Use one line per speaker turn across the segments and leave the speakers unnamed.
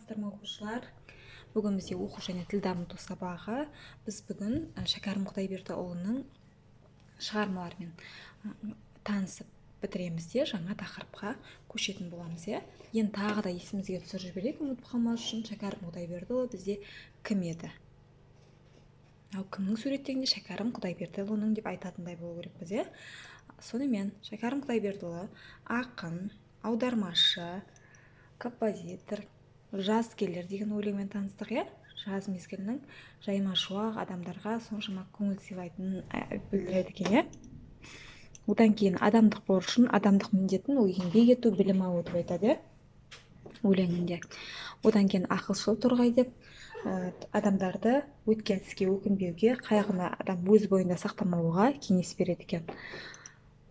Оқушылар, бүгін бізде оқу және тіл дамыту сабағы. Біз бүгін Шәкәрім Құдайбердіұлының шығармаларымен танысып бітіреміз де жаңа тақырыпқа көшетін боламыз. Енді тағы да есімізге түсіріп жіберейік, ұмытып қалмас үшін. Шәкәрім Құдайбердіұлы бізде кім еді? Кімнің суреттегенде Шәкәрім Құдайбердіұлының деп айтатындай болу керекпіз. Сонымен Шәкәрім Құдайбердіұлы ақын, аудармашы, композитор, жазгерлер деген өлеңмен таныстық. Жаз мезгілінің жайма шуақ адамдарға соншама көңіл сыйлайтынын білдіреді екен. Одан кейін адамдық борышын, адамдық міндетін ол еңбек ету, білім алу деп айтады өлеңінде. Одан кейін ақылшыл торғай деп адамдарды өткен іске өкінбеуге, қайғыны адам өз бойында сақтамауға кеңес береді екен.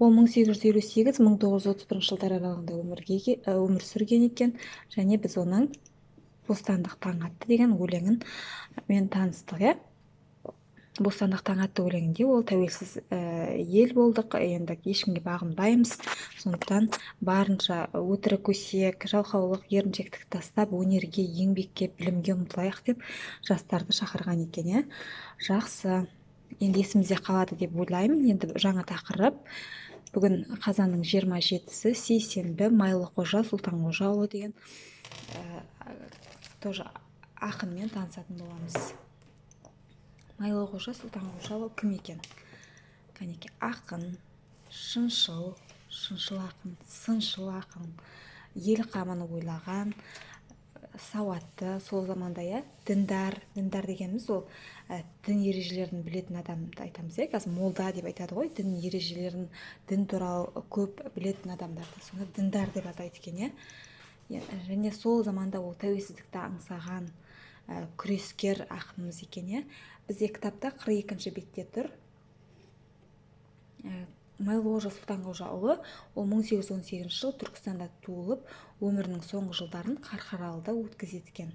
Ол 1858-1931 жылдар аралығында өмір сүрген екен, және біз оның «Бостандық таң атты» деген өлеңін мен таныстық. «Бостандық таң атты» өлеңінде ол тәуелсіз ел болдық, енді ешкімге бағынбаймыз, сондықтан барынша өтірік өсек, жалқаулық, еріншектікті тастап, өнерге, еңбекке, білімге ұмтылайық деп жастарды шақырған екен. Жақсы, енді есімізде қалады деп ойлаймын. Енді жаңа тақырып. Бүгін қазанның 27-сі сейсенбі, Майлықожа Сұлтанқожаұлы деген тоже ақынмен танысатын боламыз. Майлықожа Сұлтанқожаұлы кім екен? Кәнеке, ақын, шыншыл ақын, сыншыл ақын, ел қамын ойлаған, сауатты, сол заманда діндар дегеніміз ол дін ережелерін білетін адамды айтамыз. Қазір молда деп айтады ғой, дін ережелерін, дін туралы көп білетін адамдарды, соны діндар деп атайды екен. Және сол заманда ол тәуелсіздікті аңсаған күрескер ақынымыз екен. Бізде кітапта 42-ші бетте тұр. Майлықожа Сұлтанқожаұлы ол 1818 жыл Түркістанда туылып, өмірінің соңғы жылдарын Қарқаралыда өткізеді екен.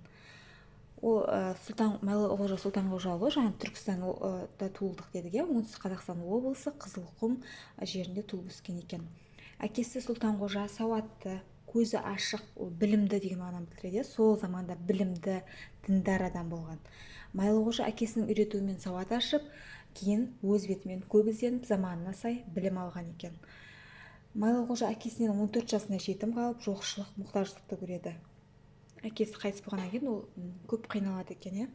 Ол Майлықожа Сұлтанқожаұлы жаңа Түркістанда туылдық дедік. Оңтүстік Қазақстан облысы Қызылқұм жерінде туып өскен екен. Әкесі Сұлтанқожа сауатты, көзі ашық, білімді деген мағынаны білдіреді. Сол заманда білімді, діндар адам болған. Майлықожа әкесінің үйретуімен сауат ашып, кейін өз бетімен көп ізденіп, заманына сай білім алған екен. Майлықожа әкесінен 14 жасында жетім қалып, жоқшылық, мұқтаждықты көреді. Әкесі қайтыс болғаннан кейін ол көп қиналады екен.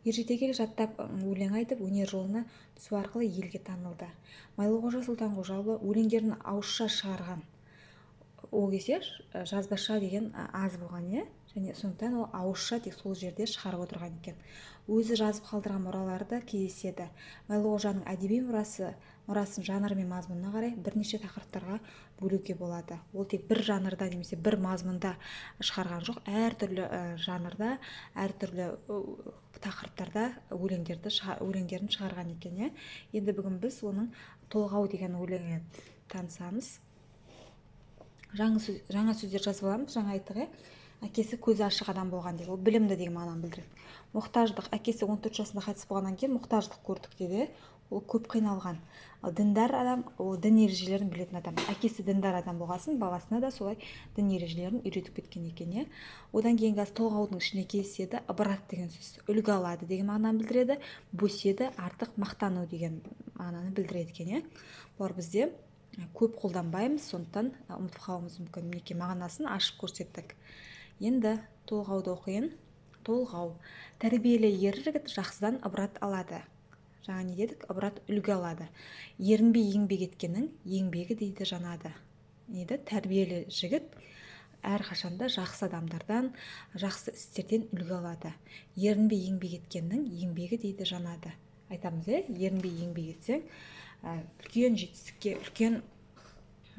Ержетекел жаттап өлең айтып, өнер жолына түсу арқылы елге танылды. Майлықожа Сұлтанқожаұлы өлеңдерін ауызша шығарған. Ол кезде жазбаша деген аз болған, және сондықтан ол ауызша тек сол жерде шығарып отырған екен. Өзі жазып қалдырған мұралары да кездеседі. Майлықожаның әдеби мұрасын жанры мен мазмұнына қарай бірнеше тақырыптарға бөлуге болады. Ол тек бір жанрда немесе бір мазмұнда шығарған жоқ, әртүрлі жанрда, әртүрлі тақырыптарда өлеңдерін шығарған екен. Енді бүгін біз оның «Толғау» деген өлеңін танысамыз. Жаңа сөздер жазып аламыз. Жаңа айттық, әкесі көзі ашық адам болған дейді. Ол білімді деген мағынаны білдіреді. Мұқтаждық, әкесі 14 жасында қайтыс болғаннан кейін мұқтаждық көрдік деді. Ол көп қиналған. Ал діндар адам, ол дін ережелерін білетін адам. Әкесі діндар адам болғасын, баласына да солай дін ережелерін үйретіп кеткен екен. Одан кейін толғаудың ішіне кездеседі. Ыбырат деген сөз үлгі алады деген мағынаны білдіреді. Бөседі, артық мақтану деген мағынаны білдіреді екен. Бұлар бізде көп қолданбаймыз, сондықтан ұмытып қалуымыз мүмкін. Мінекей мағынасын ашып көрсеттік. Енді толғауды оқиын. Толғау. Тәрбиелі ер жігіт жақсыдан ыбырат алады. Жаңа не дедік? Ыбырат үлгі алады. Ерінбей еңбек еткеннің еңбегі дейді жанады. Тәрбиелі жігіт әрқашанда жақсы адамдардан, жақсы істерден үлгі алады. Ерінбей еңбек еткеннің еңбегі дейді жанады. Айтамыз, ерінбей еңбек етсең, үлкен жетістікке, үлкен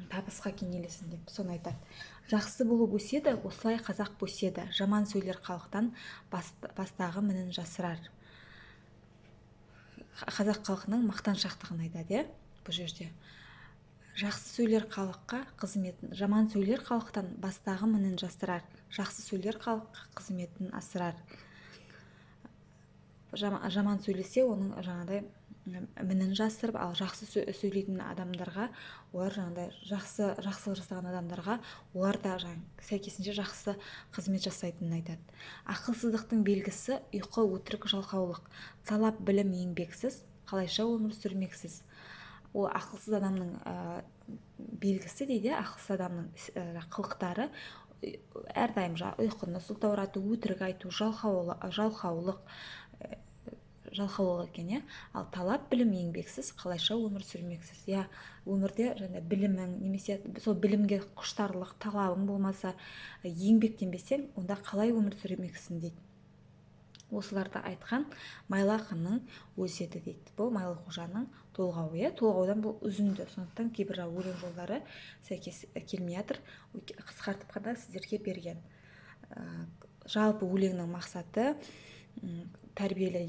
табысқа кенелесің деп соны айтады. Жақсы болып өседі, осылай қазақ бөседі. Жаман сөйлер халықтан бастағы мінін жасырар. Қазақ халқының мақтаншақтығын айтады. Бұл жерде жақсы сөйлер халыққа қызметін, жаман сөйлер халықтан бастағы мінін жасырар. Жақсы сөйлер халыққа қызметін асырар. Жаман сөйлесе, оның жаңағыдай мінін жасырып, ал жақсы сөйлейтін адамдарға, олар жаңағыдай жақсылық жасаған адамдарға олар да сәйкесінше жақсы қызмет жасайтынын айтады. Ақылсыздықтың белгісі ұйқы, өтірік, жалқаулық, талап, білім, еңбексіз, қалайша өмір сүрмексіз. Ол ақылсыз адамның белгісі дейді, ақылсыз адамның қылықтары әрдайым ұйқыны сылтаурату, өтірік айту, жалқаулық екен, ал талап, білім, еңбексіз, қалайша өмір сүрмексіз. Өмірде білімің немесе сол білімге құштарлық, талабың болмаса, еңбектенбесең, онда қалай өмір сүрмексің дейді. Осыларды айтқан Майлы ақынның өсиеті дейді. Бұл Майлы Қожаның толғауы. Толғаудан бұл үзінді, сондықтан кейбір өлең жолдары сәйкес келмей жатыр. Қысқартып қана сіздерге берген. Жалпы өлеңнің мақсаты тәрбиелі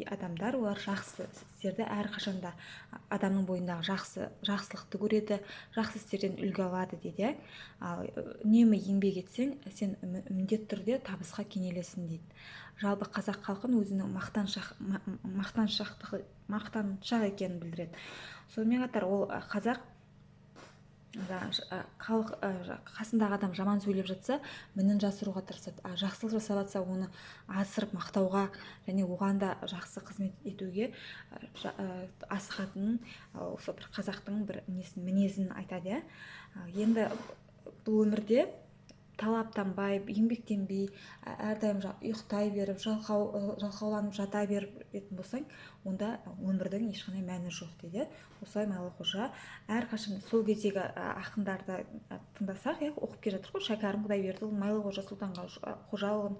адамдар, олар жақсы істерді әрқашанда адамның бойындағы жақсылықты көреді, жақсы істерден үлгі алады дейді. Ал үнемі еңбек етсең, сен міндетті түрде табысқа кенелесің дейді. Жалпы қазақ халқын өзінің мақтаншақ екенін білдіреді. Сонымен қатар ол қазақ қасындағы адам жаман сөйлеп жатса, мінін жасыруға тырысады. Жақсылық жасап жатса, оны асырып мақтауға және оған да жақсы қызмет етуге асығатынын, осы бір қазақтың бір мінезін айтады. Енді бұл өмірде талаптанбай, еңбектенбей, әрдайым ұйықтай беріп, жалқауланып жата беретін болсаң, онда өмірдің ешқандай мәні жоқ дейді. Осылай Майлы Қожа әрқашан сол кездегі ақындарды тыңдасақ, оқып келе жатыр ғой, Шәкәрім Құдайбердіұлы, Майлы Қожа, Сұлтан Қожаұлын,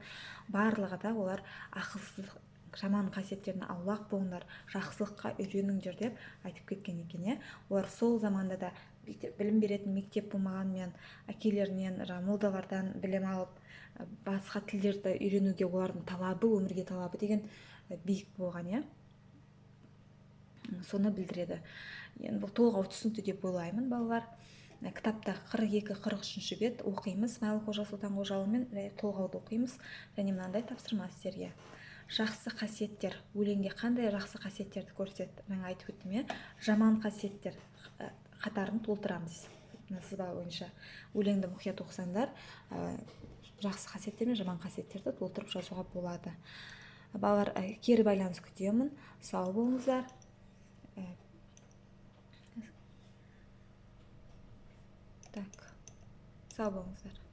барлығы да олар ақылсыз жаман қасиеттерден аулақ болыңдар, жақсылыққа үйреніңдер деп айтып кеткен екен. Олар сол заманда да білім беретін мектеп болмағанмен, әкелерінен, молдалардан білім алып, басқа тілдерді үйренуге олардың талабы, өмірге талабы деген биік болған. Соны білдіреді. Енді бұл толғау түсінікті деп ойлаймын, балалар. Кітапта 42-43 бет оқимыз, Майлы Қожа, Сұлтан Қожаұлымен толғауды оқимыз, және мынандай тапсырма сіздерге. Жақсы қасиеттер, өлеңге қандай жақсы қасиеттерді көрсетеді? Жаңа айтып өттім, жаман қасиеттер қатарын толтырамыз. Сызба бойынша өлеңді мұқият оқысаңдар, жақсы қасиеттер мен жаман қасиеттерді толтырып жазуға болады. Балалар, кері байланыс күтемін. Сау болыңыздар. Сау болыңыздар.